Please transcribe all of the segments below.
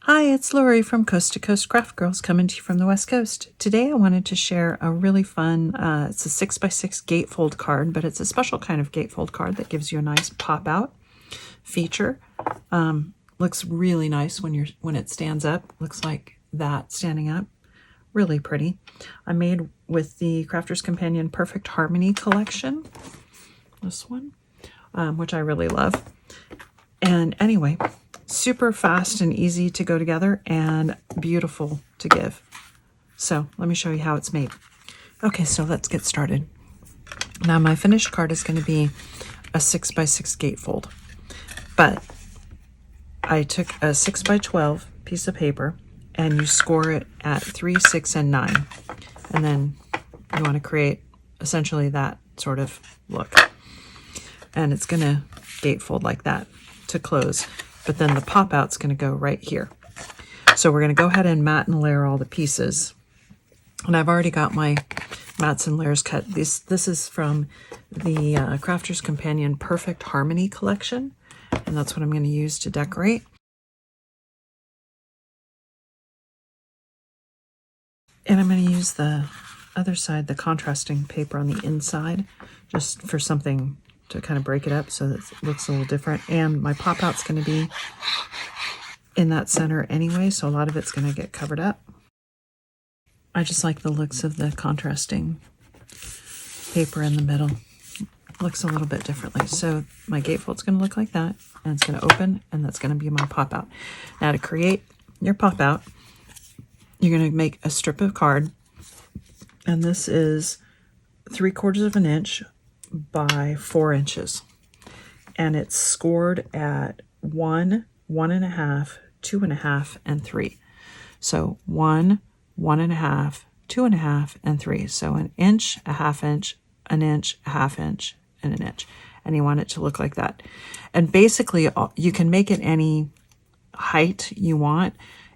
Hi, it's Lori from Coast to Coast Craft Girls coming to you from the West Coast. Today I wanted to share a really fun, it's a 6x6 gatefold card, but it's a special kind of gatefold card that gives you a nice pop-out feature. Looks really nice when it stands up. Looks like that standing up. Really pretty. I made with the Crafter's Companion Perfect Harmony collection. This one, which I really love. And anyway, super fast and easy to go together and beautiful to give. So let me show you how it's made. Okay, so let's get started. Now my finished card is going to be a 6x6 gatefold, but I took a 6x12 piece of paper and you score it at 3, 6, and 9. And then you want to create essentially that sort of look. And it's going to gatefold like that to close, but then the pop out's going to go right here. So we're going to go ahead and mat and layer all the pieces. And I've already got my mats and layers cut. This is from the Crafter's Companion Perfect Harmony collection, and that's what I'm going to use to decorate. And I'm going to use the other side, the contrasting paper on the inside, just for something to kind of break it up so that it looks a little different. And my pop out's going to be in that center anyway, so a lot of it's going to get covered up. I just like the looks of the contrasting paper in the middle. It looks a little bit differently. So my gatefold's going to look like that, and it's going to open, and that's going to be my pop out. Now to create your pop out, you're going to make a strip of card, and this is 3/4 of an inch by 4 inches, and it's scored at 1, 1.5, 2.5, and 3. So 1, 1.5, 2.5, and 3. So an inch, a half inch, an inch, a half inch, and an inch. And you want it to look like that. And basically, you can make it any height you want.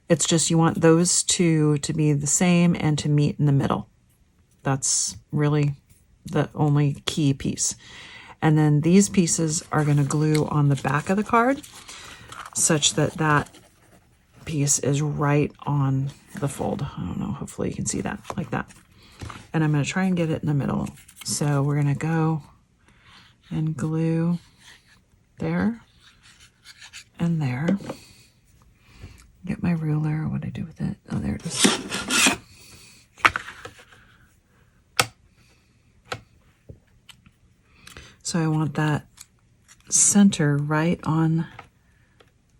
It's just you want those two to be the same and to meet in the middle. That's really the only key piece. And then these pieces are going to glue on the back of the card such that that piece is right on the fold. I don't know, hopefully you can see that, like that. And I'm going to try and get it in the middle. So we're going to go and glue there and there. Get my ruler. What do I do with it? Oh, there it is. So I want that center right on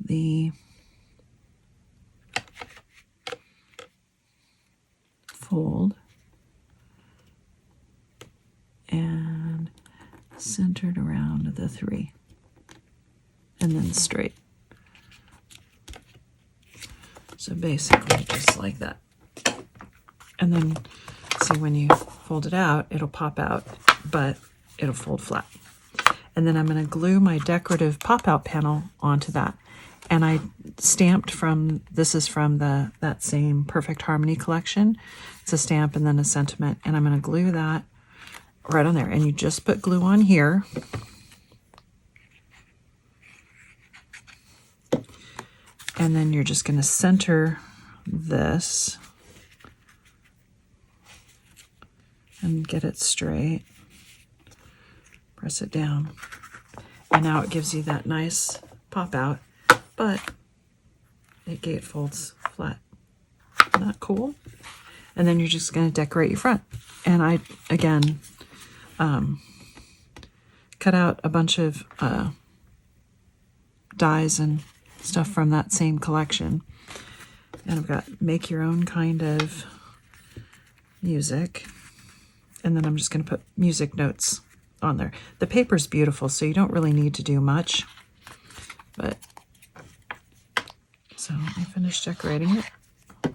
the fold and centered around the 3 and then straight. So basically just like that. And then see, when you fold it out, it'll pop out, but it'll fold flat. And then I'm going to glue my decorative pop-out panel onto that. And I stamped from, this is from that same Perfect Harmony collection. It's a stamp and then a sentiment. And I'm going to glue that right on there. And you just put glue on here. And then you're just going to center this and get it straight. Press it down. And now it gives you that nice pop out, but it gatefolds flat. Isn't that cool? And then you're just going to decorate your front. And I, again, cut out a bunch of dies and stuff from that same collection. And I've got make your own kind of music. And then I'm just going to put music notes on there. The paper's beautiful, so you don't really need to do much. But so I finished decorating it.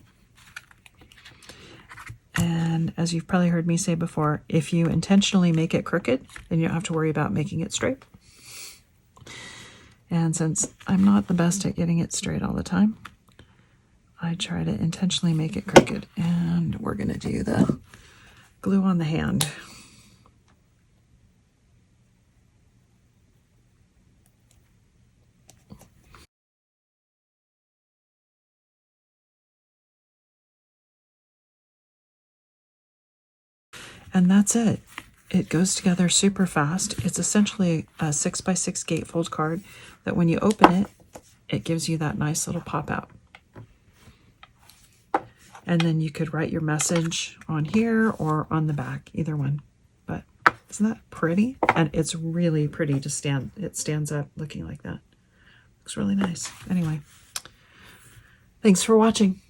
And as you've probably heard me say before, if you intentionally make it crooked, then you don't have to worry about making it straight. And since I'm not the best at getting it straight all the time, I try to intentionally make it crooked. And we're going to do the glue on the hand. And that's it. It goes together super fast. It's essentially a 6x6 gatefold card that when you open it, it gives you that nice little pop out. And then you could write your message on here or on the back, either one. But isn't that pretty? And it's really pretty to stand. It stands up looking like that. Looks really nice. Anyway, thanks for watching.